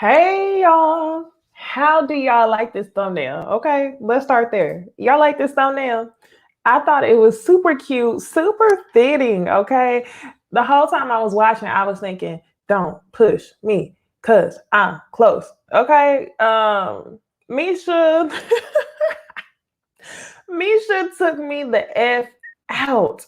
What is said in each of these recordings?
Hey y'all, how do y'all like this thumbnail? Okay, let's start there. Y'all like this thumbnail? I thought it was super cute, super fitting. Okay, the whole time I was watching, I was thinking, don't push me because I'm close. Okay, Misha, Misha took me the F out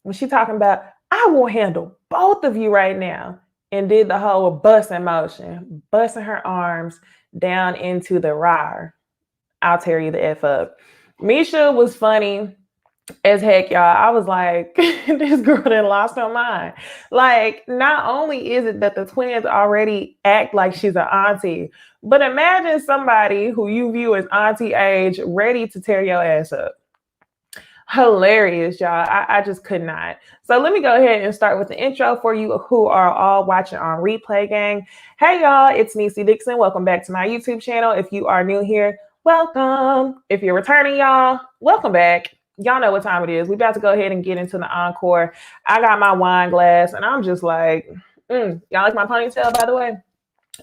when she talking about, I will handle both of you right now, and did the whole busting motion, busting her arms down into the rear. I'll tear you the F up. Misha was funny as heck, y'all. I was like, this girl done lost her mind. Like, not only is it that the twins already act like she's an auntie, but imagine somebody who you view as auntie age ready to tear your ass up. Hilarious, y'all. I just could not. So let me go ahead and start with the intro for you who are all watching on replay, gang. Hey, y'all, it's Necey Dixon. Welcome back to my YouTube channel. If you are new here, welcome. If you're returning, y'all, welcome back. Y'all know what time it is. We about to go ahead and get into the encore. I got my wine glass and I'm just like, y'all like my ponytail, by the way?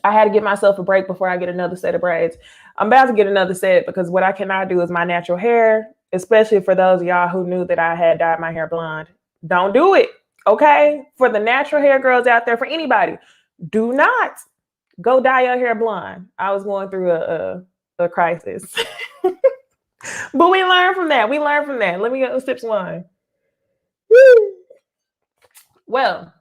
I had to give myself a break before I get another set of braids. I'm about to get another set because what I cannot do is my natural hair, especially for those of y'all who knew that I had dyed my hair blonde. Don't do it, okay? For the natural hair girls out there, for anybody, do not go dye your hair blonde. I was going through a crisis. But we learned from that. Let me go sip some wine. Woo. Well,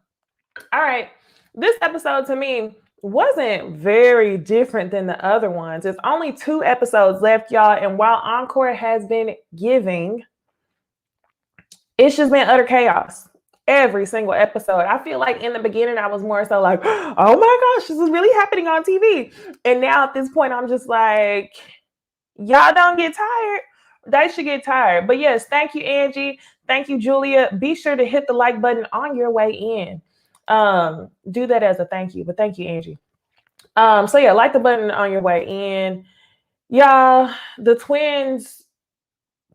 all right. This episode to me wasn't very different than the other ones. It's only 2 episodes left, y'all. And while Encore has been giving, it's just been utter chaos every single episode. I feel like in the beginning, I was more so like, oh my gosh, this is really happening on TV. And now at this point, I'm just like, y'all don't get tired. They should get tired. But yes, thank you, Angie. Thank you, Julia. Be sure to hit the like button on your way in. Do that as a thank you, but thank you, Angie. So yeah, like the button on your way in. Y'all, the twins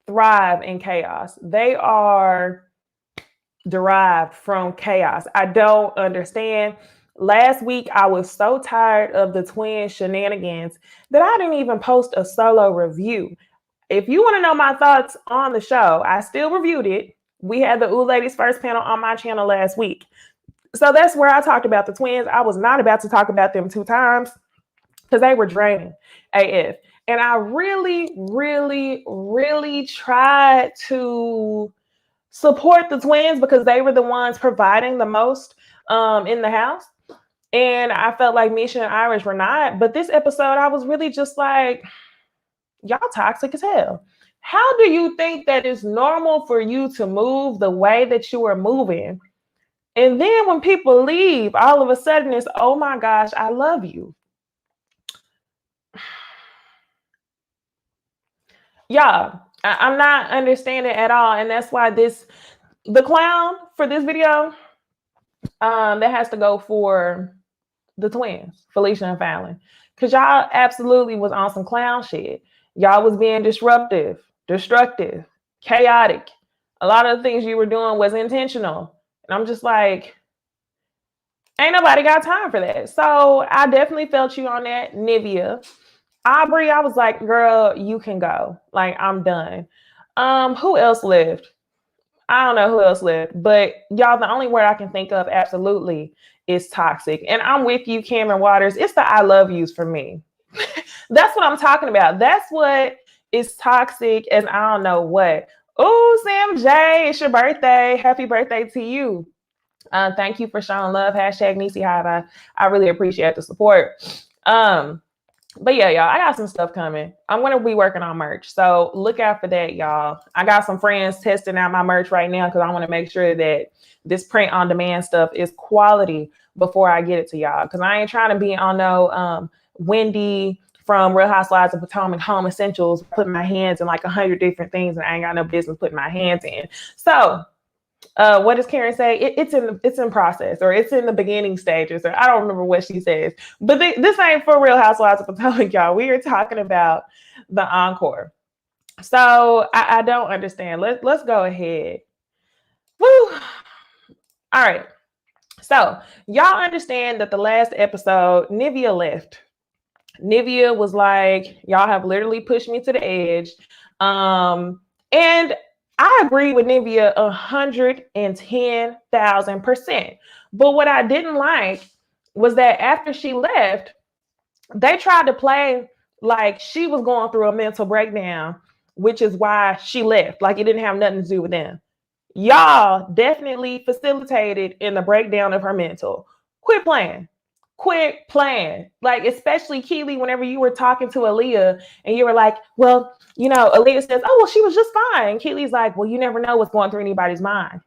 thrive in chaos. They are derived from chaos. I don't understand. Last week, I was so tired of the twin shenanigans that I didn't even post a solo review. If you want to know my thoughts on the show, I still reviewed it. We had the Ooh Ladies First panel on my channel last week. So that's where I talked about the twins. I was not about to talk about them 2 times because they were draining AF. And I really, really, really tried to support the twins because they were the ones providing the most in the house. And I felt like Misha and Irish were not. But this episode, I was really just like, y'all toxic as hell. How do you think that it's normal for you to move the way that you are moving? And then when people leave, all of a sudden it's, oh my gosh, I love you. Y'all, I'm not understanding at all. And that's why the clown for this video, that has to go for the twins, Felicia and Fallon. Because y'all absolutely was on some clown shit. Y'all was being disruptive, destructive, chaotic. A lot of the things you were doing was intentional. And I'm just like, ain't nobody got time for that. So I definitely felt you on that, Nivea. Aubrey, I was like, girl, you can go. Like, I'm done. Who else left? I don't know who else left, but y'all, the only word I can think of absolutely is toxic. And I'm with you, Cameron Waters. It's the I love yous for me. That's what I'm talking about. That's what is toxic as I don't know what. Oh, Sam J, it's your birthday. Happy birthday to you. Thank you for showing love. Hashtag Necey Hive. I really appreciate the support. But yeah, y'all, I got some stuff coming. I'm going to be working on merch. So look out for that, y'all. I got some friends testing out my merch right now because I want to make sure that this print on demand stuff is quality before I get it to y'all. Because I ain't trying to be on no Wendy from Real Housewives of Potomac Home Essentials, putting my hands in like 100 different things and I ain't got no business putting my hands in. So what does Karen say? It's in process, or it's in the beginning stages, or I don't remember what she says. But this ain't for Real Housewives of Potomac, y'all. We are talking about the encore. So I don't understand. Let's go ahead. Woo. All right. So y'all understand that the last episode, Nivea left. Nivea was like, y'all have literally pushed me to the edge. And I agree with Nivea 110,000%. But what I didn't like was that after she left, they tried to play like she was going through a mental breakdown, which is why she left. Like it didn't have nothing to do with them. Y'all definitely facilitated in the breakdown of her mental. Quit playing. Quit playing. Like, especially Keely, whenever you were talking to Aaliyah and you were like, well, Aaliyah says, oh, well, she was just fine. Keely's like, well, you never know what's going through anybody's mind.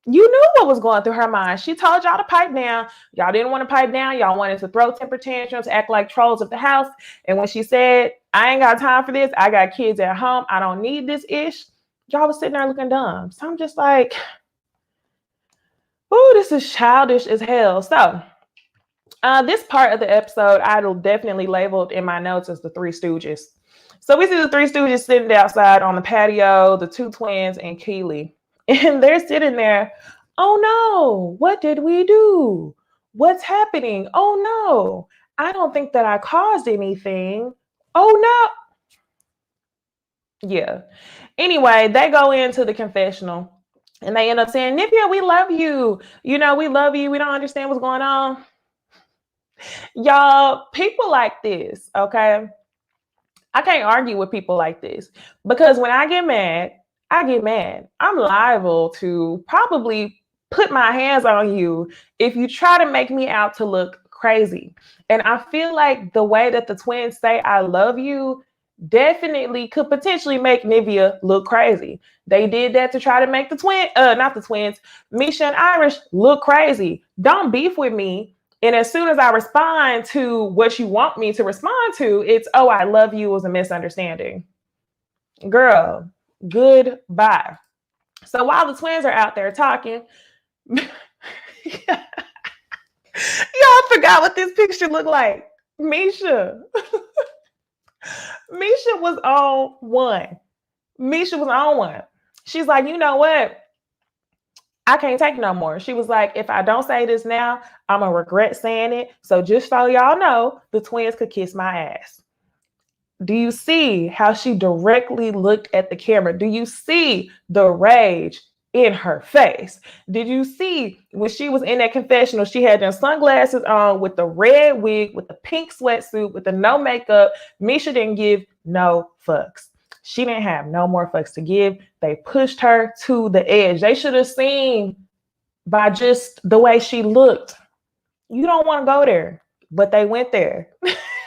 You knew what was going through her mind. She told y'all to pipe down. Y'all didn't want to pipe down. Y'all wanted to throw temper tantrums, act like trolls at the house. And when she said, I ain't got time for this, I got kids at home, I don't need this ish, y'all was sitting there looking dumb. So I'm just like, oh, this is childish as hell. So this part of the episode, I'll definitely labeled in my notes as the Three Stooges. So we see the Three Stooges sitting outside on the patio, the two twins and Keely. And they're sitting there. Oh no, what did we do? What's happening? Oh no, I don't think that I caused anything. Oh no. Yeah. Anyway, they go into the confessional and they end up saying, Nivea, we love you. We love you. We don't understand what's going on. Y'all, people like this, okay? I can't argue with people like this because when I get mad, I get mad. I'm liable to probably put my hands on you if you try to make me out to look crazy. And I feel like the way that the twins say I love you definitely could potentially make Nivea look crazy. They did that to try to make not the twins, Misha and Irish look crazy. Don't beef with me. And as soon as I respond to what you want me to respond to, it's, oh, I love you was a misunderstanding. Girl, goodbye. So while the twins are out there talking, y'all forgot what this picture looked like. Misha. Misha was on one. Misha was on one. She's like, you know what? I can't take no more. She was like, if I don't say this now, I'm going to regret saying it. So just so y'all know, the twins could kiss my ass. Do you see how she directly looked at the camera? Do you see the rage in her face? Did you see when she was in that confessional, she had them sunglasses on with the red wig, with the pink sweatsuit, with the no makeup. Misha didn't give no fucks. She didn't have no more fucks to give. They pushed her to the edge. They should have seen by just the way she looked. You don't want to go there, but they went there.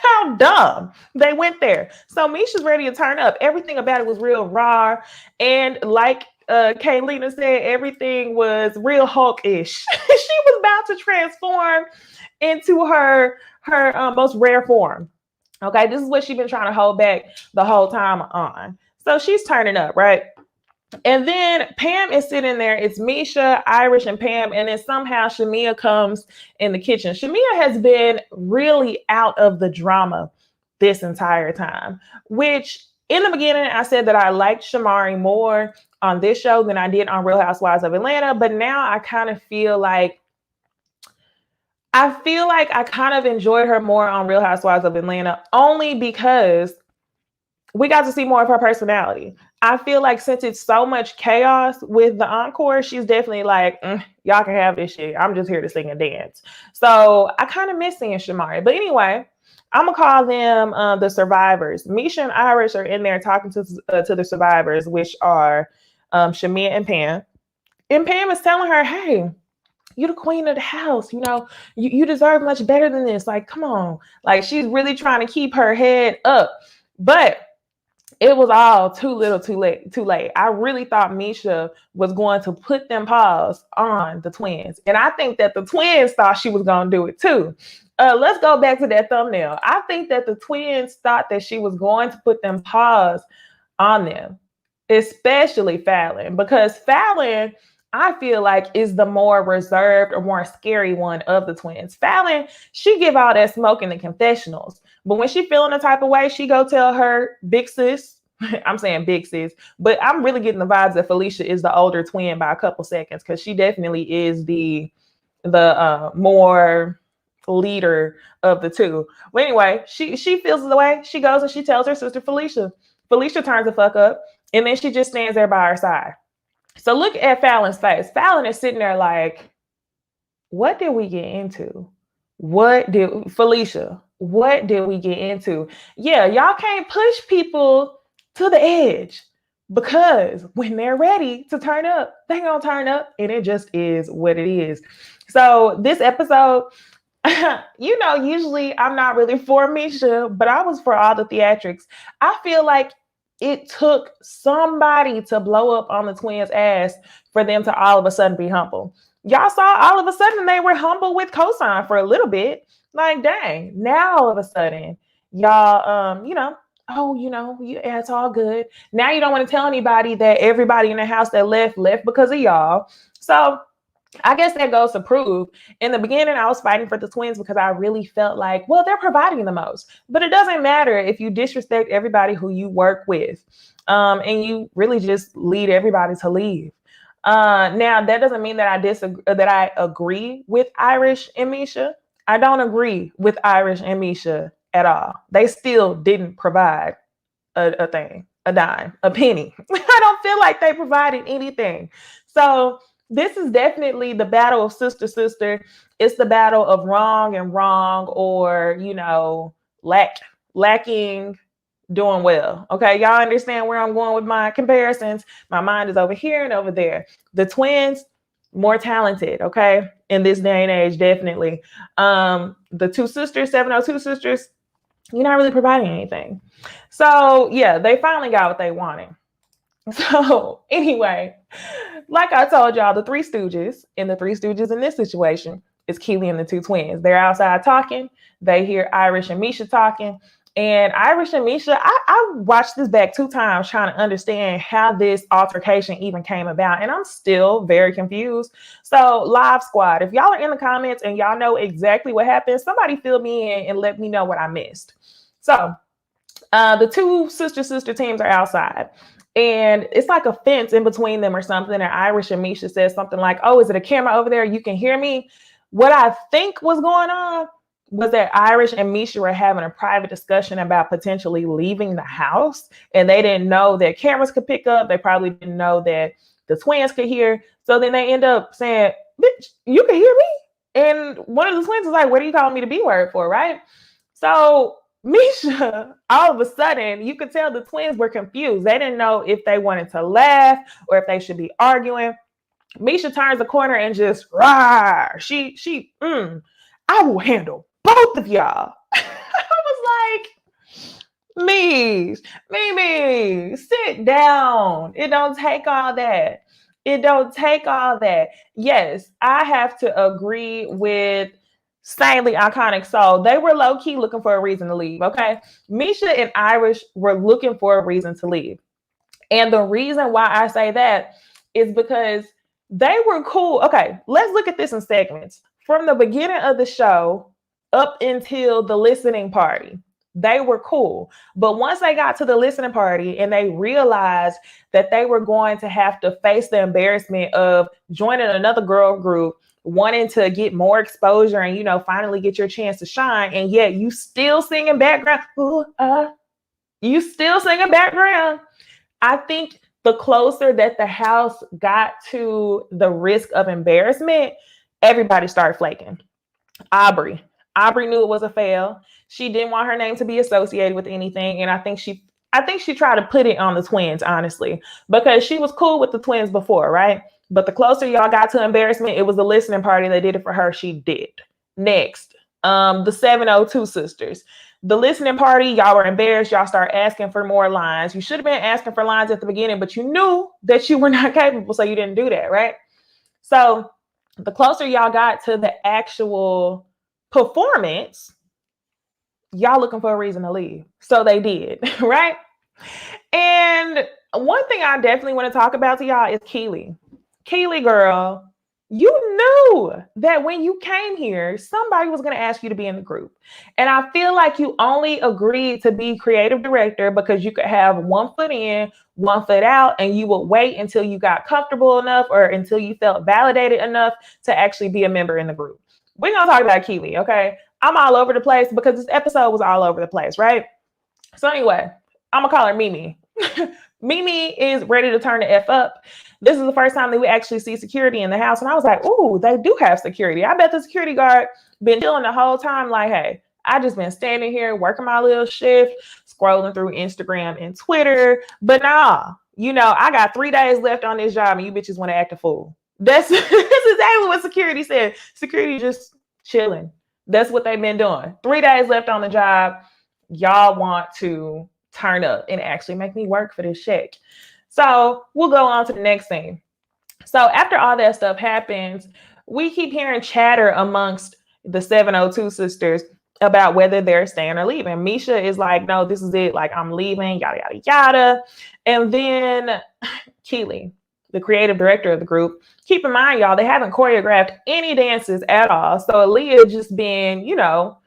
How dumb. They went there. So Misha's ready to turn up. Everything about it was real raw. And like Kaylina said, everything was real Hulk-ish. She was about to transform into her most rare form. Okay, this is what she's been trying to hold back the whole time on. So she's turning up, right? And then Pam is sitting there. It's Misha, Irish, and Pam. And then somehow Shamia comes in the kitchen. Shamia has been really out of the drama this entire time, which in the beginning, I said that I liked Shamari more on this show than I did on Real Housewives of Atlanta. But now I kind of feel like I kind of enjoyed her more on Real Housewives of Atlanta only because we got to see more of her personality. I feel like since it's so much chaos with the Encore, she's definitely like, y'all can have this shit. I'm just here to sing and dance. So I kind of miss seeing Shamari. But anyway, I'm going to call them the survivors. Misha and Irish are in there talking to the survivors, which are Shamia and Pam. And Pam is telling her, hey, you're the queen of the house. You deserve much better than this. Like, come on. Like, she's really trying to keep her head up. But it was all too little, too late. I really thought Misha was going to put them paws on the twins. And I think that the twins thought she was going to do it too. Let's go back to that thumbnail. I think that the twins thought that she was going to put them paws on them, especially Fallon, because Fallon, I feel like, is the more reserved or more scary one of the twins. Fallon, she give all that smoke in the confessionals. But when she feeling the type of way, she go tell her big sis. I'm saying big sis, but I'm really getting the vibes that Felicia is the older twin by a couple seconds because she definitely is the more leader of the two. Well, anyway, she feels the way. She goes and she tells her sister Felicia. Felicia turns the fuck up, and then she just stands there by her side. So look at Fallon's face. Fallon is sitting there like, what did we get into? Felicia, what did we get into? Yeah, y'all can't push people to the edge, because when they're ready to turn up, they're gonna turn up, and it just is what it is. So this episode, usually I'm not really for Misha, but I was for all the theatrics. I feel like it took somebody to blow up on the twins' ass for them to all of a sudden be humble. Y'all saw all of a sudden they were humble with cosign for a little bit. Like, dang, now all of a sudden, y'all, it's all good. Now you don't want to tell anybody that everybody in the house that left because of y'all. So I guess that goes to prove. In the beginning, I was fighting for the twins because I really felt like, well, they're providing the most. But it doesn't matter if you disrespect everybody who you work with, and you really just lead everybody to leave. Now, that doesn't mean that I agree with Irish and Misha. I don't agree with Irish and Misha at all. They still didn't provide a thing, a dime, a penny. I don't feel like they provided anything. So this is definitely the battle of sister. It's the battle of wrong, or, lacking, doing well. Okay, y'all understand where I'm going with my comparisons? My mind is over here and over there. The twins, more talented, okay, in this day and age, definitely. The two sisters, 702 sisters, you're not really providing anything. So yeah, they finally got what they wanted. So anyway, like I told y'all, the Three Stooges in this situation is Keely and the two twins. They're outside talking. They hear Irish and Misha talking. And Irish and Misha, I watched this back 2 times trying to understand how this altercation even came about. And I'm still very confused. So Live Squad, if y'all are in the comments and y'all know exactly what happened, somebody fill me in and let me know what I missed. So the two sister teams are outside. And it's like a fence in between them or something. And Irish and Misha says something like, oh, is it a camera over there? You can hear me. What I think was going on was that Irish and Misha were having a private discussion about potentially leaving the house. And they didn't know that cameras could pick up. They probably didn't know that the twins could hear. So then they end up saying, bitch, you can hear me? And one of the twins is like, what are you calling me the B word for, right? So Misha, all of a sudden, you could tell the twins were confused. They didn't know if they wanted to laugh or if they should be arguing. Misha turns the corner and just, rah, I will handle both of y'all. I was like, Mimi, sit down. It don't take all that. Yes, I have to agree with Sanely Iconic Soul. They were low-key looking for a reason to leave, okay? Misha and Irish were looking for a reason to leave. And the reason why I say that is because they were cool. Okay, let's look at this in segments. From the beginning of the show up until the listening party, they were cool. But once they got to the listening party and they realized that they were going to have to face the embarrassment of joining another girl group, wanting to get more exposure and, finally get your chance to shine. And yet you still singing background. You still singing background. I think the closer that the house got to the risk of embarrassment, everybody started flaking. Aubrey knew it was a fail. She didn't want her name to be associated with anything. And I think she tried to put it on the twins, honestly, because she was cool with the twins before, right? But the closer y'all got to embarrassment, it was the listening party that did it for her. She did. Next, the 702 sisters. The listening party, y'all were embarrassed. Y'all start asking for more lines. You should have been asking for lines at the beginning, but you knew that you were not capable, so you didn't do that, right? So the closer y'all got to the actual performance, y'all looking for a reason to leave. So they did, right? And one thing I definitely want to talk about to y'all is Keely. Keely, girl, you knew that when you came here, somebody was going to ask you to be in the group. And I feel like you only agreed to be creative director because you could have one foot in, one foot out, and you would wait until you got comfortable enough or until you felt validated enough to actually be a member in the group. we're going to talk about Keely, okay? I'm all over the place because this episode was all over the place, right? So anyway, I'm going to call her Mimi. Mimi is ready to turn the F up. This is the first time that we actually see security in the house. And I was like, ooh, they do have security. I bet the security guard been chilling the whole time like, hey, I just been standing here working my little shift, scrolling through Instagram and Twitter. But nah, you know, I got 3 days left on this job and you bitches want to act a fool. That's exactly what security said. Security just chilling. That's what they've been doing. 3 days left on the job. Y'all want to turn up and actually make me work for this check. So we'll go on to the next thing. So after all that stuff happens, we keep hearing chatter amongst the 702 sisters about whether they're staying or leaving. Misha is like, no, this is it. Like, I'm leaving, yada, yada, yada. And then Keely, the creative director of the group, keep in mind, y'all, they haven't choreographed any dances at all. So Aaliyah just been, you know,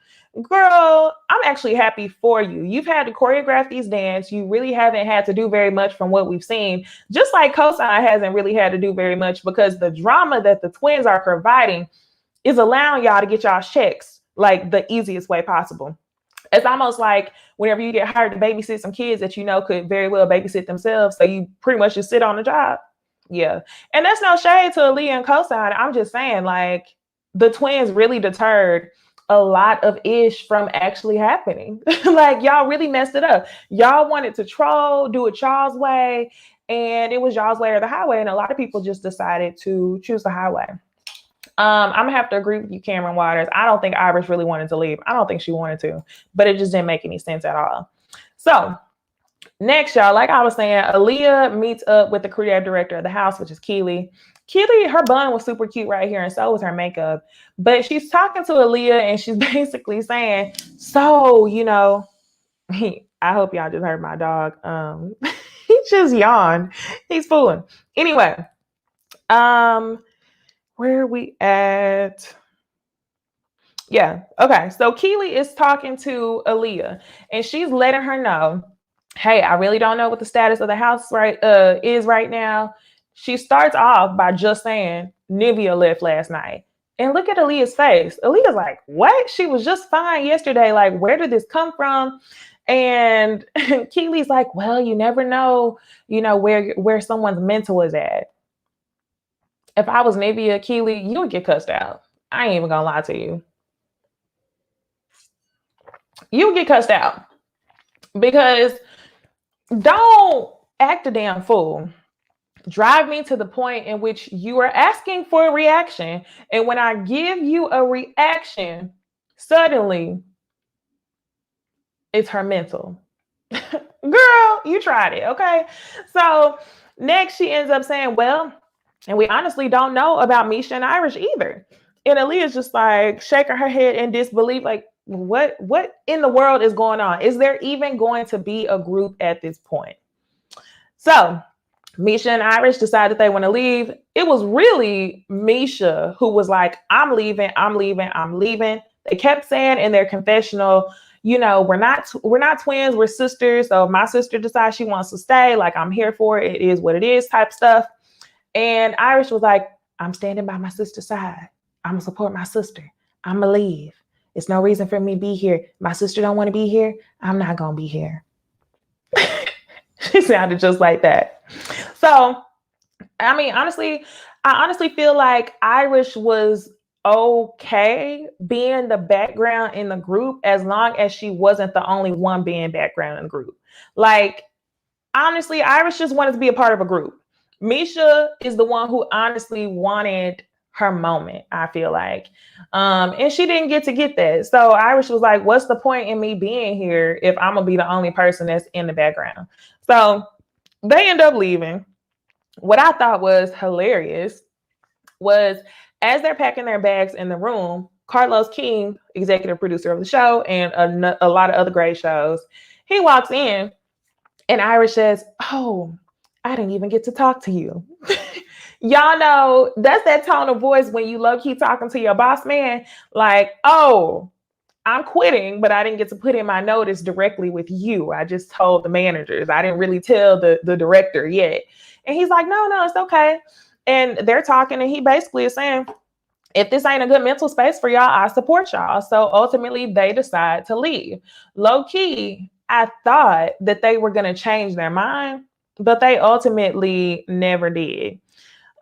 girl, I'm actually happy for you. You've had to choreograph these dances. You really haven't had to do very much from what we've seen. Just like Cosign hasn't really had to do very much because the drama that the twins are providing is allowing y'all to get y'all checks like the easiest way possible. It's almost like whenever you get hired to babysit some kids that you know could very well babysit themselves. So you pretty much just sit on the job. Yeah. And that's no shade to Aaliyah and Cosign. I'm just saying, like, the twins really deterred a lot of ish from actually happening. Like, y'all really messed it up. Y'all wanted to troll, do it y'all's way, and it was y'all's way or the highway. And a lot of people just decided to choose the highway. I'm gonna have to agree with you, Cameron Waters. I don't think Iris really wanted to leave. I don't think she wanted to, but it just didn't make any sense at all. So next, y'all, like I was saying, Aaliyah meets up with the creative director of the house, which is Keely. Keely, her bun was super cute right here, and so was her makeup. But she's talking to Aaliyah, and she's basically saying, so, you know, I hope y'all just heard my dog. He just yawned. He's fooling. Anyway, where are we at? Yeah. Okay. So Keely is talking to Aaliyah, and she's letting her know, hey, I really don't know what the status of the house is right now. She starts off by just saying Nivea left last night. And look at Aaliyah's face. Aaliyah's like, what? She was just fine yesterday. Like, where did this come from? And Keely's like, well, you never know, where someone's mental is at. If I was Nivea, Keely, you would get cussed out. I ain't even gonna lie to you. You would get cussed out because don't act a damn fool. Drive me to the point in which you are asking for a reaction. And when I give you a reaction, suddenly it's her mental. Girl, you tried it, okay? So next she ends up saying, well, and we honestly don't know about Misha and Irish either. And Aaliyah's just like shaking her head in disbelief, like, what in the world is going on? Is there even going to be a group at this point? So Misha and Irish decided they want to leave. It was really Misha who was like, I'm leaving. They kept saying in their confessional, you know, we're not twins, we're sisters. So my sister decides she wants to stay. Like, I'm here for it. It is what it is type stuff. And Irish was like, I'm standing by my sister's side. I'm gonna support my sister. I'm gonna leave. It's no reason for me to be here. My sister don't want to be here. I'm not gonna be here. She sounded just like that. So, I mean, I honestly feel like Irish was okay being the background in the group as long as she wasn't the only one being background in the group. Like, honestly, Irish just wanted to be a part of a group. Misha is the one who honestly wanted her moment, I feel like. And she didn't get that. So Irish was like, what's the point in me being here if I'm gonna be the only person that's in the background? So they end up leaving. What I thought was hilarious was as they're packing their bags in the room, Carlos King, executive producer of the show and a lot of other great shows, he walks in and Irish says, oh, I didn't even get to talk to you. Y'all know that's that tone of voice when you low-key talking to your boss man, like, oh, I'm quitting, but I didn't get to put in my notice directly with you. I just told the managers. I didn't really tell the director yet. And he's like, no, it's okay. And they're talking, and he basically is saying, if this ain't a good mental space for y'all, I support y'all. So ultimately, they decide to leave. Low key, I thought that they were going to change their mind, but they ultimately never did.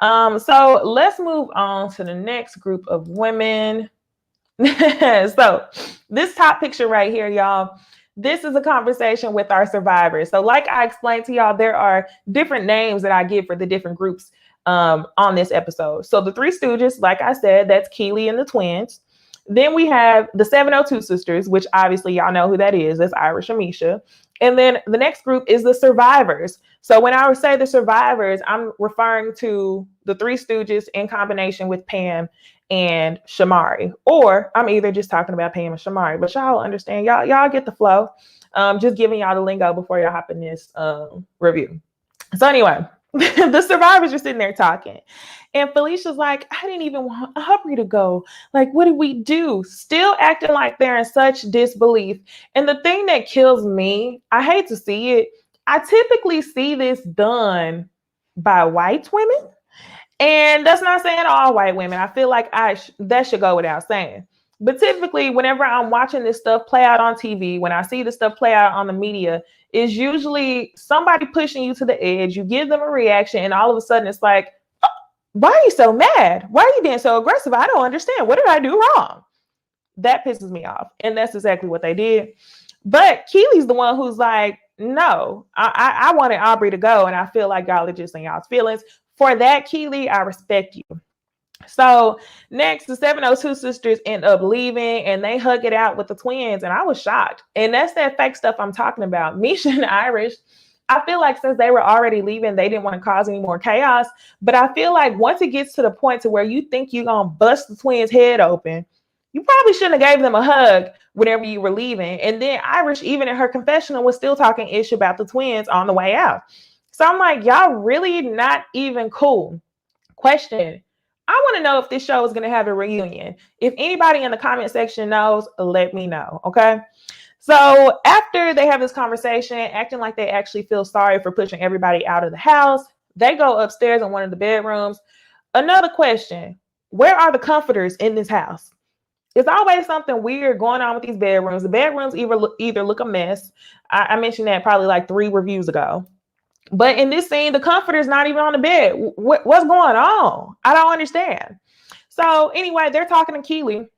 So let's move on to the next group of women. So this top picture right here, y'all, this is a conversation with our survivors. So like I explained to y'all, there are different names that I give for the different groups on this episode. So the Three Stooges, like I said, that's Keely and the twins. Then we have the 702 sisters, which obviously y'all know who that is. That's Irish and Misha. And then the next group is the survivors. So when I would say the survivors, I'm referring to the Three Stooges in combination with Pam and Shamari, or I'm either just talking about Pam and Shamari, but y'all understand, y'all get the flow. Just giving y'all the lingo before y'all hop in this review. So anyway, the survivors are sitting there talking, and Felicia's like, I didn't even want Aubrey to go. Like, what did we do? Still acting like they're in such disbelief. And the thing that kills me, I hate to see it, I typically see this done by white women. And that's not saying all white women. I feel like that should go without saying. But typically, whenever I'm watching this stuff play out on TV, when I see this stuff play out on the media, is usually somebody pushing you to the edge. You give them a reaction, and all of a sudden it's like, oh, why are you so mad? Why are you being so aggressive? I don't understand. What did I do wrong? That pisses me off. And that's exactly what they did. But Keely's the one who's like, no, I wanted Aubrey to go, and I feel like y'all are just in y'all's feelings. For that, Keely, I respect you. So next, the 702 sisters end up leaving, and they hug it out with the twins, and I was shocked. And that's that fake stuff I'm talking about. Misha and Irish, I feel like since they were already leaving, they didn't want to cause any more chaos. But I feel like once it gets to the point to where you think you're going to bust the twins' head open, you probably shouldn't have gave them a hug whenever you were leaving. And then Irish, even in her confessional, was still talking ish about the twins on the way out. So I'm like, y'all really not even cool. Question. I want to know if this show is going to have a reunion. If anybody in the comment section knows, let me know. Okay. So after they have this conversation, acting like they actually feel sorry for pushing everybody out of the house, they go upstairs in one of the bedrooms. Another question. Where are the comforters in this house? It's always something weird going on with these bedrooms. The bedrooms either look a mess. I mentioned that probably like 3 reviews ago. But in this scene, the comforter's not even on the bed. What's going on? I don't understand. So anyway, they're talking to Keely,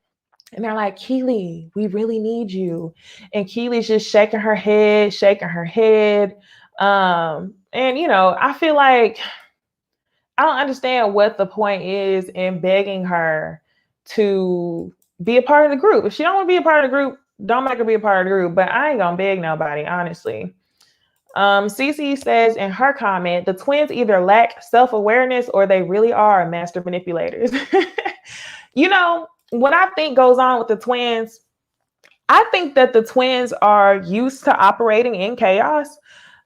and they're like, Keely, we really need you. And Keely's just shaking her head. And, you know, I feel like I don't understand what the point is in begging her to be a part of the group. If she don't want to be a part of the group, don't make her be a part of the group. But I ain't gonna beg nobody, honestly. Cece says in her comment, the twins either lack self-awareness or they really are master manipulators. You know, what I think goes on with the twins, I think that the twins are used to operating in chaos.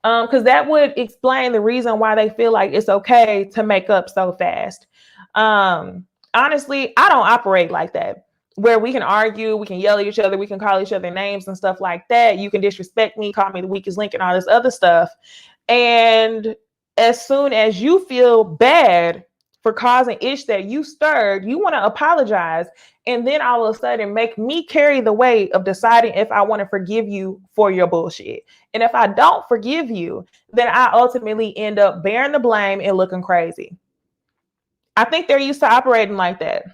Because that would explain the reason why they feel like it's okay to make up so fast. Honestly, I don't operate like that, where we can argue, we can yell at each other, we can call each other names and stuff like that. You can disrespect me, call me the weakest link and all this other stuff. And as soon as you feel bad for causing ish that you stirred, you want to apologize. And then all of a sudden make me carry the weight of deciding if I want to forgive you for your bullshit. And if I don't forgive you, then I ultimately end up bearing the blame and looking crazy. I think they're used to operating like that.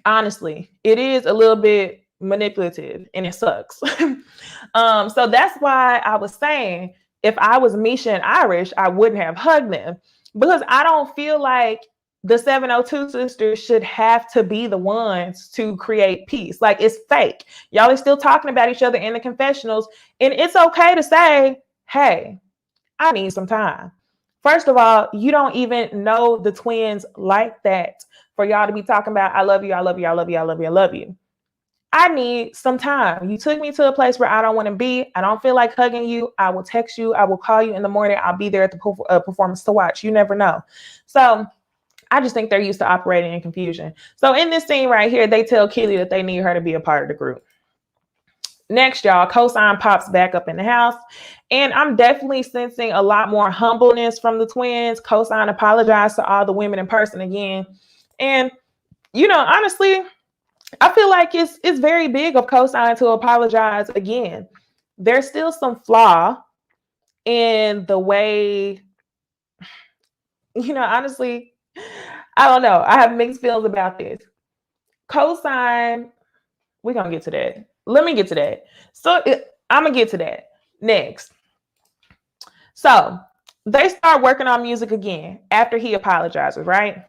Honestly, it is a little bit manipulative and it sucks. So that's why I was saying, if I was Misha and Irish, I wouldn't have hugged them, because I don't feel like the 702 sisters should have to be the ones to create peace. Like, it's fake. Y'all are still talking about each other in the confessionals. And it's okay to say, hey, I need some time. First of all, you don't even know the twins like that for y'all to be talking about, I love you, I love you, I love you, I love you, I love you. I need some time. You took me to a place where I don't want to be. I don't feel like hugging you. I will text you. I will call you in the morning. I'll be there at the performance to watch. You never know. So I just think they're used to operating in confusion. So in this scene right here, they tell Keely that they need her to be a part of the group. Next, y'all, Cosign pops back up in the house, and I'm definitely sensing a lot more humbleness from the twins. Cosign apologized to all the women in person again. And honestly, I feel like it's very big of Cosign to apologize again. There's still some flaw in the way, honestly, I don't know. I have mixed feelings about this. Cosign, we're going to get to that. Let me get to that. So I'm going to get to that next. So they start working on music again after he apologizes, right?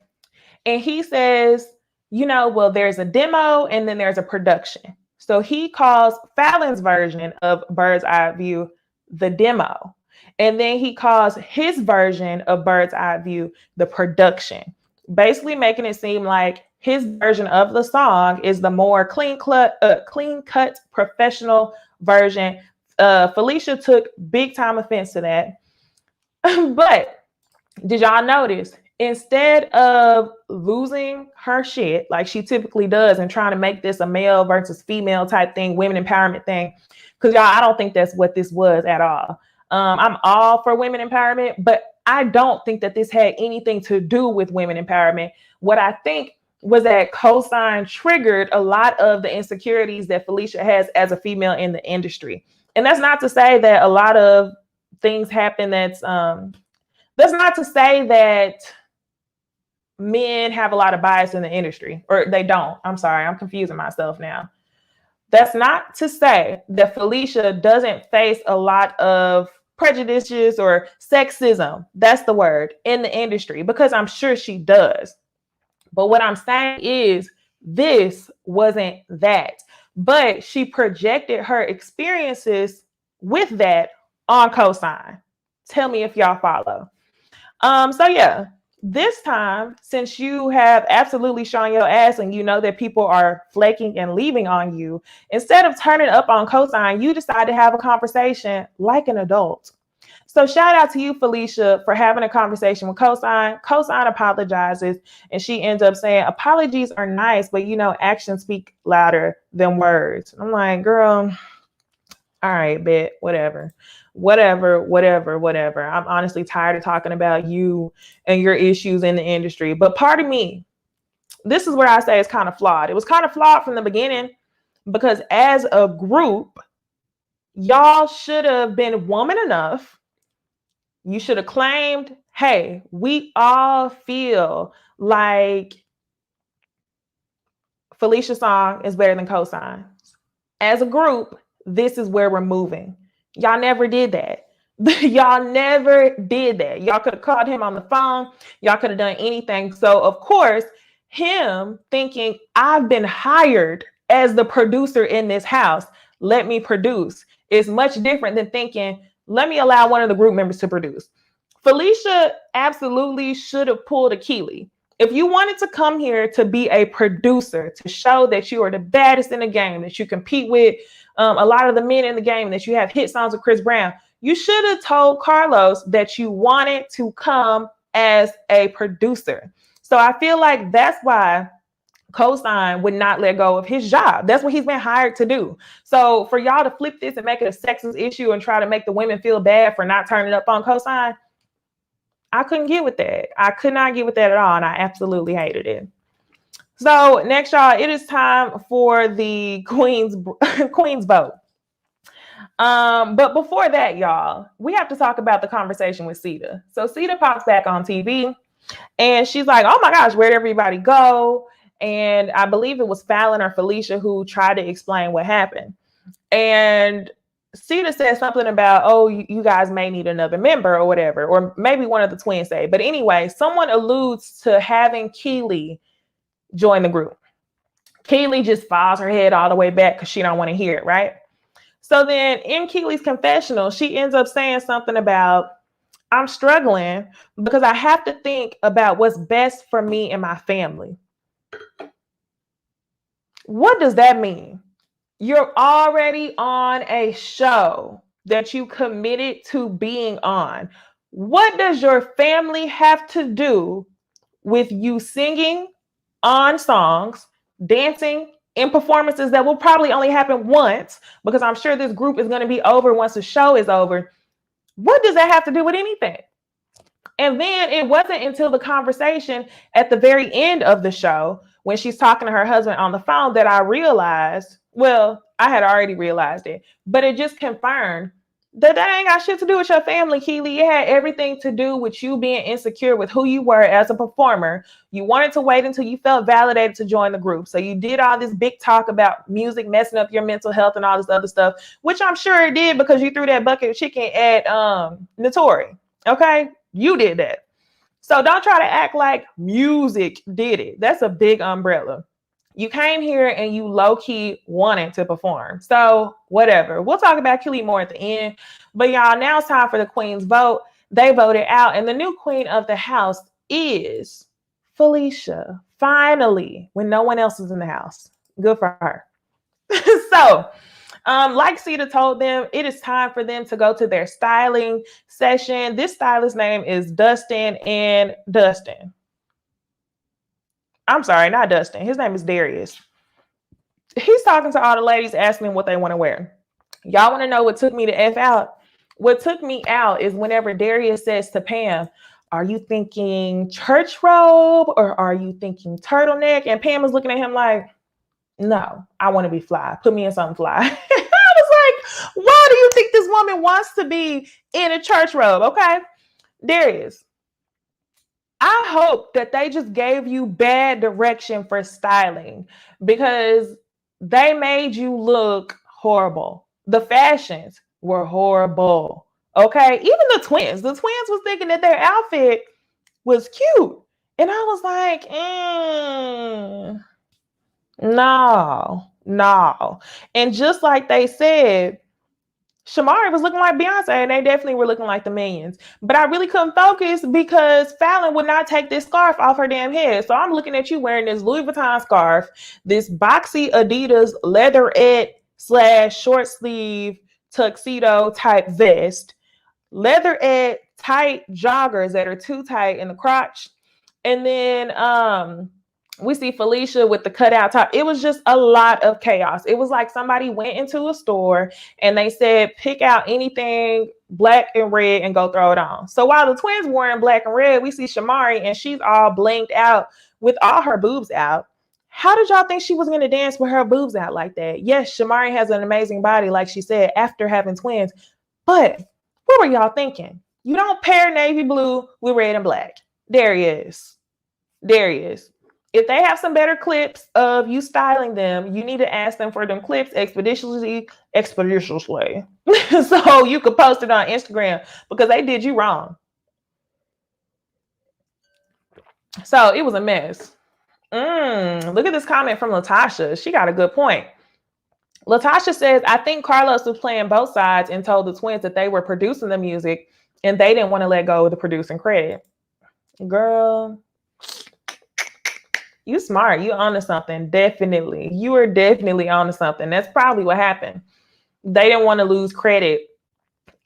And he says, well, there's a demo and then there's a production. So he calls Fallon's version of Bird's Eye View the demo. And then he calls his version of Bird's Eye View the production, basically making it seem like his version of the song is the more clean cut professional version. Felicia took big time offense to that. But did y'all notice, instead of losing her shit like she typically does and trying to make this a male versus female type thing, women empowerment thing, because y'all, I don't think that's what this was at all. I'm all for women empowerment, but I don't think that this had anything to do with women empowerment. What I think was that Cosign triggered a lot of the insecurities that Felicia has as a female in the industry. And that's not to say that a lot of things happen that's not to say that men have a lot of bias in the industry, or they don't. I'm sorry, I'm confusing myself now. That's not to say that Felicia doesn't face a lot of prejudices or sexism, that's the word, in the industry, because I'm sure she does. But what I'm saying is this wasn't that. But she projected her experiences with that on Cosign. Tell me if y'all follow. So yeah, this time, since you have absolutely shown your ass and you know that people are flaking and leaving on you, instead of turning up on Cosign, you decide to have a conversation like an adult. So shout out to you, Felicia, for having a conversation with Cosign. Cosign apologizes, and she ends up saying, apologies are nice, but actions speak louder than words. I'm like, girl, all right, bet, whatever. I'm honestly tired of talking about you and your issues in the industry. But part of me, this is where I say it's kind of flawed. It was kind of flawed from the beginning because as a group, y'all should have been woman enough. You should have claimed, hey, we all feel like Felicia's song is better than Cosign. As a group, this is where we're moving. Y'all never did that. Y'all never did that. Y'all could have called him on the phone. Y'all could have done anything. So, of course, him thinking, I've been hired as the producer in this house, let me produce, is much different than thinking, let me allow one of the group members to produce. Felicia absolutely should have pulled a Keely. If you wanted to come here to be a producer, to show that you are the baddest in the game, that you compete with a lot of the men in the game, that you have hit songs with Chris Brown, you should have told Carlos that you wanted to come as a producer. So I feel like that's why Cosign would not let go of his job. That's what he's been hired to do. So for y'all to flip this and make it a sexist issue and try to make the women feel bad for not turning up on Cosign, I couldn't get with that. I could not get with that at all. And I absolutely hated it. So next, y'all, it is time for the Queen's vote. But before that, y'all, we have to talk about the conversation with Sita. So Sita pops back on TV and she's like, oh my gosh, where'd everybody go? And I believe it was Fallon or Felicia who tried to explain what happened. And Sita said something about, oh, you guys may need another member or whatever, or maybe one of the twins say. But anyway, someone alludes to having Keely join the group. Keely just files her head all the way back because she don't want to hear it, right? So then in Keely's confessional, she ends up saying something about, I'm struggling because I have to think about what's best for me and my family. What does that mean? You're already on a show that you committed to being on. What does your family have to do with you singing on songs, dancing in performances that will probably only happen once, because I'm sure this group is going to be over once the show is over? What does that have to do with anything? And then it wasn't until the conversation at the very end of the show when she's talking to her husband on the phone that I realized, well, I had already realized it, but it just confirmed that ain't got shit to do with your family, Keely. It had everything to do with you being insecure with who you were as a performer. You wanted to wait until you felt validated to join the group. So you did all this big talk about music messing up your mental health and all this other stuff, which I'm sure it did because you threw that bucket of chicken at Notori. Okay? You did that. So don't try to act like music did it. That's a big umbrella. You came here and you low-key wanted to perform. So whatever. We'll talk about Keely more at the end. But y'all, now it's time for the queen's vote. They voted out. And the new queen of the house is Felicia. Finally, when no one else is in the house. Good for her. So, like Cedar told them, it is time for them to go to their styling session. This stylist name is Dustin and Dustin. I'm sorry, not Dustin. His name is Darius. He's talking to all the ladies, asking them what they want to wear. Y'all want to know what took me to F out? What took me out is whenever Darius says to Pam, are you thinking church robe or are you thinking turtleneck? And Pam was looking at him like, no, I want to be fly. Put me in something fly. I was like, why do you think this woman wants to be in a church robe? Okay, Darius, I hope that they just gave you bad direction for styling because they made you look horrible. The fashions were horrible. Okay. Even the twins was thinking that their outfit was cute. And I was like, no. And just like they said, Shamari was looking like Beyonce and they definitely were looking like the Minions. But I really couldn't focus because Fallon would not take this scarf off her damn head. So I'm looking at you wearing this Louis Vuitton scarf, this boxy Adidas leatherette / short sleeve tuxedo type vest, leatherette tight joggers that are too tight in the crotch. And then we see Felicia with the cutout top. It was just a lot of chaos. It was like somebody went into a store and they said, pick out anything black and red and go throw it on. So while the twins were in black and red, we see Shamari and she's all blanked out with all her boobs out. How did y'all think she was going to dance with her boobs out like that? Yes, Shamari has an amazing body, like she said, after having twins. But what were y'all thinking? You don't pair navy blue with red and black. There he is. If they have some better clips of you styling them, you need to ask them for them clips expeditiously, so you could post it on Instagram because they did you wrong. So it was a mess. Look at this comment from Latasha. She got a good point. Latasha says, I think Carlos was playing both sides and told the twins that they were producing the music and they didn't want to let go of the producing credit. Girl, you smart. You onto something. Definitely. You are definitely onto something. That's probably what happened. They didn't want to lose credit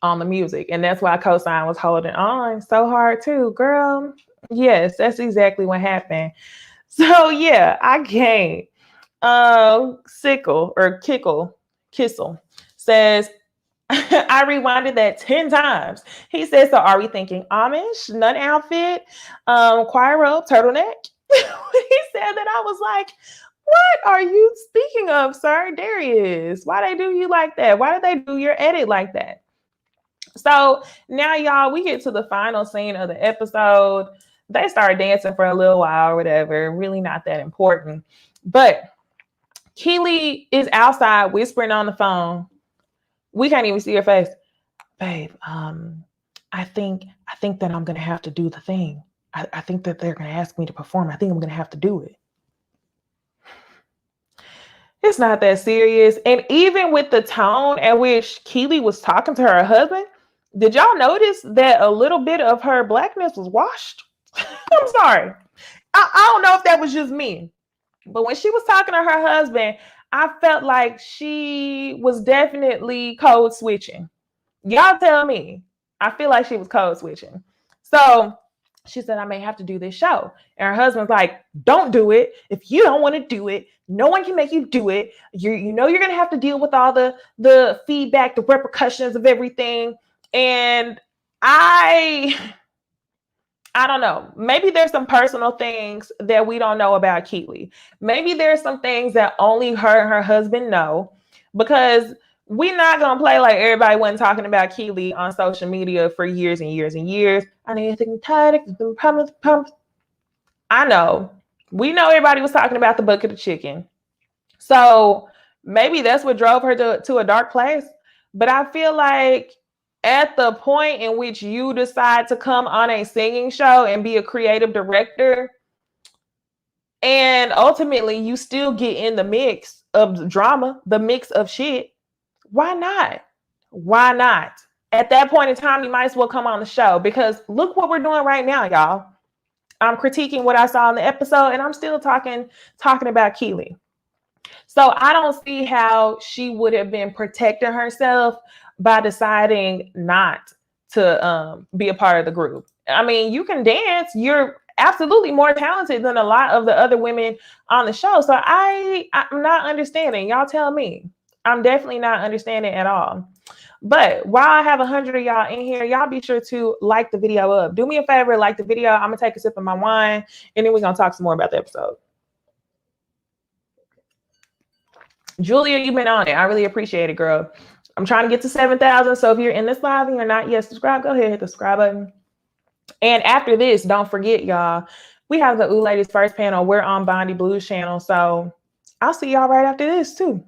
on the music. And that's why Cosign was holding on so hard too. Girl, yes, that's exactly what happened. So yeah, I can't. Kissel says, I rewinded that 10 times. He says, so are we thinking Amish, nun outfit, choir robe, turtleneck? When he said that, I was like, what are you speaking of, sir? Darius, why they do you like that? Why did they do your edit like that? So now, y'all, we get to the final scene of the episode. They start dancing for a little while or whatever. Really not that important. But Keely is outside whispering on the phone. We can't even see her face. Babe, I think that I'm gonna have to do the thing. I think that they're gonna ask me to perform. I think I'm gonna have to do it. It's not that serious. And even with the tone at which Keely was talking to her husband, did y'all notice that a little bit of her blackness was washed? I'm sorry. I don't know if that was just me. But when she was talking to her husband, I felt like she was definitely code switching. Y'all tell me. I feel like she was code switching. So she said, I may have to do this show. And her husband's like, don't do it. If you don't want to do it, no one can make you do it. You know you're going to have to deal with all the feedback, the repercussions of everything. And I I don't know. Maybe there's some personal things that we don't know about Keely. Maybe there's some things that only her and her husband know, because we're not gonna play like everybody wasn't talking about Keely on social media for years and years and years. I need to tired pump. I know. We know everybody was talking about the bucket of chicken. So maybe that's what drove her to a dark place. But I feel like at the point in which you decide to come on a singing show and be a creative director, and ultimately you still get in the mix of drama, the mix of shit, why not? Why not? At that point in time, you might as well come on the show, because look what we're doing right now, y'all. I'm critiquing what I saw in the episode, and I'm still talking about Keely. So I don't see how she would have been protecting herself by deciding not to be a part of the group. I mean, you can dance. You're absolutely more talented than a lot of the other women on the show. So I'm not understanding. Y'all tell me. I'm definitely not understanding at all. But while I have 100 of y'all in here, y'all be sure to like the video up. Do me a favor, like the video. I'm going to take a sip of my wine, and then we're going to talk some more about the episode. Julia, you've been on it. I really appreciate it, girl. I'm trying to get to 7,000. So if you're in this live and you're not yet subscribed, go ahead, hit the subscribe button. And after this, don't forget, y'all, we have the Ooh Ladies first panel. We're on Bondi Blues channel. So I'll see y'all right after this too.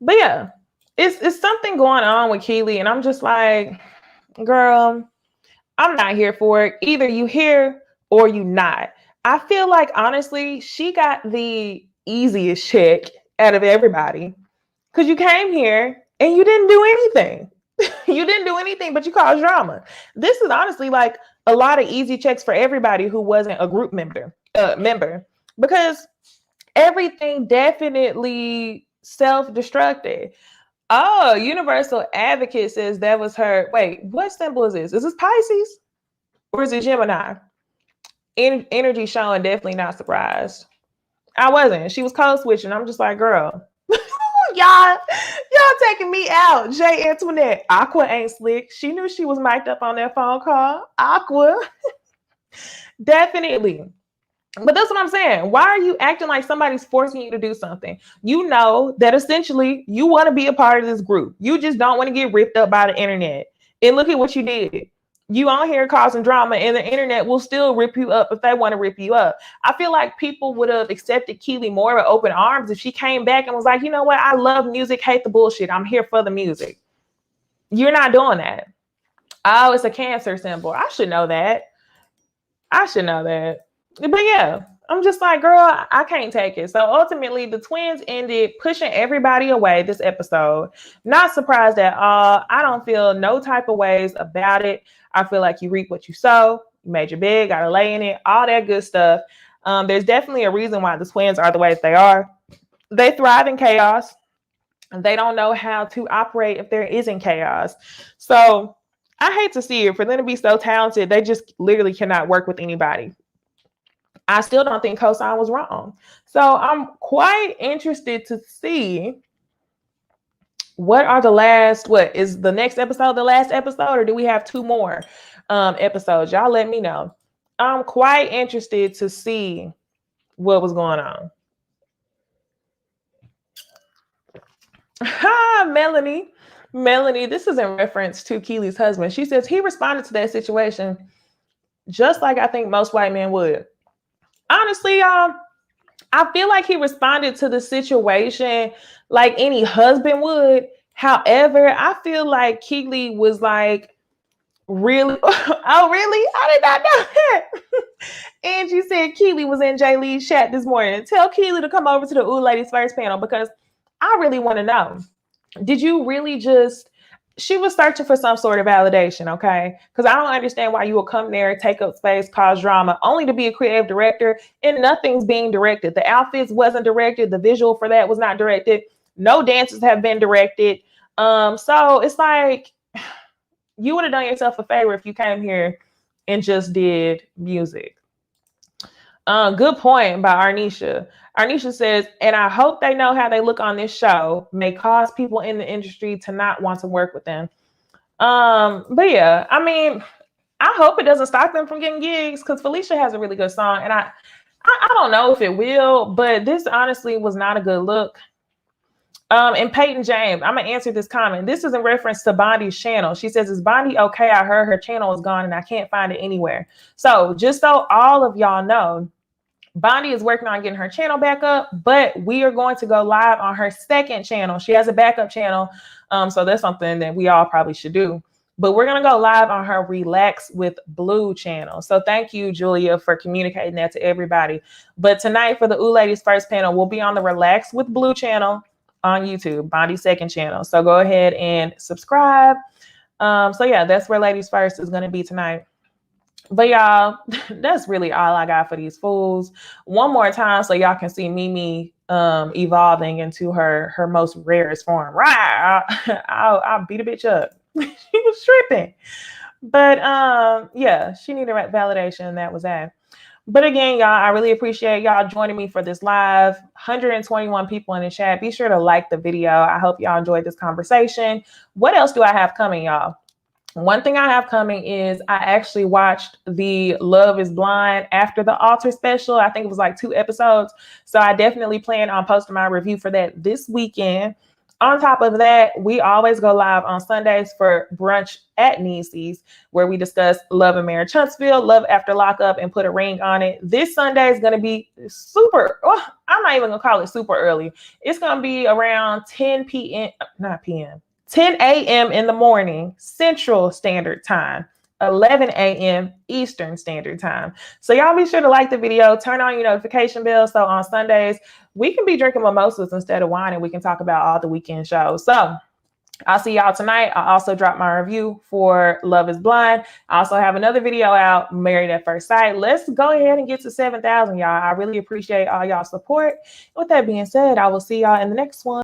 But yeah, it's something going on with Keely, and I'm just like, girl, I'm not here for it. Either you here or you not. I feel like, honestly, she got the easiest check out of everybody, because you came here and you didn't do anything. You didn't do anything, but you caused drama. This is honestly like a lot of easy checks for everybody who wasn't a group member, because everything definitely self-destructed. Oh, Universal Advocate says that was her. Wait, what symbol is this? Is this Pisces or is it Gemini? Energy showing, definitely not surprised. I wasn't. She was code switching. I'm just like, girl, y'all taking me out. Jay Antoinette, Aqua ain't slick. She knew she was mic'd up on that phone call. Aqua, definitely. But that's what I'm saying. Why are you acting like somebody's forcing you to do something? You know that essentially you want to be a part of this group. You just don't want to get ripped up by the internet. And look at what you did. You on here causing drama, and the internet will still rip you up if they want to rip you up. I feel like people would have accepted Keely more with open arms if she came back and was like, you know what? I love music, hate the bullshit. I'm here for the music. You're not doing that. Oh, it's a Cancer symbol. I should know that. But yeah, I'm just like, girl, I can't take it. So ultimately, the twins ended pushing everybody away this episode. Not surprised at all. I don't feel no type of ways about it. I feel like you reap what you sow. You made your bed, got to lay in it, all that good stuff. There's definitely a reason why the twins are the way that they are. They thrive in chaos. They don't know how to operate if there isn't chaos. So I hate to see it. For them to be so talented, they just literally cannot work with anybody. I still don't think Cosign was wrong. So I'm quite interested to see what is the next episode, the last episode, or do we have 2 more episodes? Y'all let me know. I'm quite interested to see what was going on. Hi, Melanie, this is in reference to Keely's husband. She says he responded to that situation just like I think most white men would. Honestly, y'all, I feel like he responded to the situation like any husband would. However, I feel like Keely was like, really? Oh, really? I did not know that. Angie said Keely was in Jay Lee's chat this morning. Tell Keely to come over to the Ooh Ladies first panel, because I really want to know. Did you really just... She was searching for some sort of validation, okay? Because I don't understand why you will come there, take up space, cause drama, only to be a creative director, and nothing's being directed. The outfits wasn't directed. The visual for that was not directed. No dances have been directed. So it's like, you would have done yourself a favor if you came here and just did music. Good point by Arnisha. Arnisha says, and I hope they know how they look on this show may cause people in the industry to not want to work with them. But yeah, I mean, I hope it doesn't stop them from getting gigs, because Felicia has a really good song, and I don't know if it will, but this honestly was not a good look. And Peyton James, I'm gonna answer this comment. This is in reference to Bondi's channel. She says, "Is Bondi okay? I heard her channel is gone and I can't find it anywhere." So just so all of y'all know, Bondi is working on getting her channel back up, but we are going to go live on her second channel. She has a backup channel, so that's something that we all probably should do. But we're going to go live on her Relax with Blue channel. So thank you, Julia, for communicating that to everybody. But tonight for the Ooh Ladies first panel, we'll be on the Relax with Blue channel on YouTube, Bondi's second channel. So go ahead and subscribe. So yeah, that's where Ladies First is going to be tonight. But y'all, that's really all I got for these fools. One more time so y'all can see Mimi evolving into her most rarest form. Right. I'll beat a bitch up. She was tripping. But yeah, she needed validation. That was that. But again, y'all, I really appreciate y'all joining me for this live. 121 people in the chat. Be sure to like the video. I hope y'all enjoyed this conversation. What else do I have coming, y'all? One thing I have coming is I actually watched the Love is Blind after the Altar special. I think it was like 2 episodes. So I definitely plan on posting my review for that this weekend. On top of that, we always go live on Sundays for brunch at Necey's, where we discuss Love and Marriage Huntsville, Love After Lockup, and Put a Ring on It. This Sunday is going to be super, I'm not even going to call it super early. It's going to be around 10 a.m. in the morning, Central Standard Time, 11 a.m. Eastern Standard Time. So y'all be sure to like the video, turn on your notification bell. So on Sundays, we can be drinking mimosas instead of wine, and we can talk about all the weekend shows. So I'll see y'all tonight. I also dropped my review for Love is Blind. I also have another video out, Married at First Sight. Let's go ahead and get to 7,000, y'all. I really appreciate all y'all support. With that being said, I will see y'all in the next one.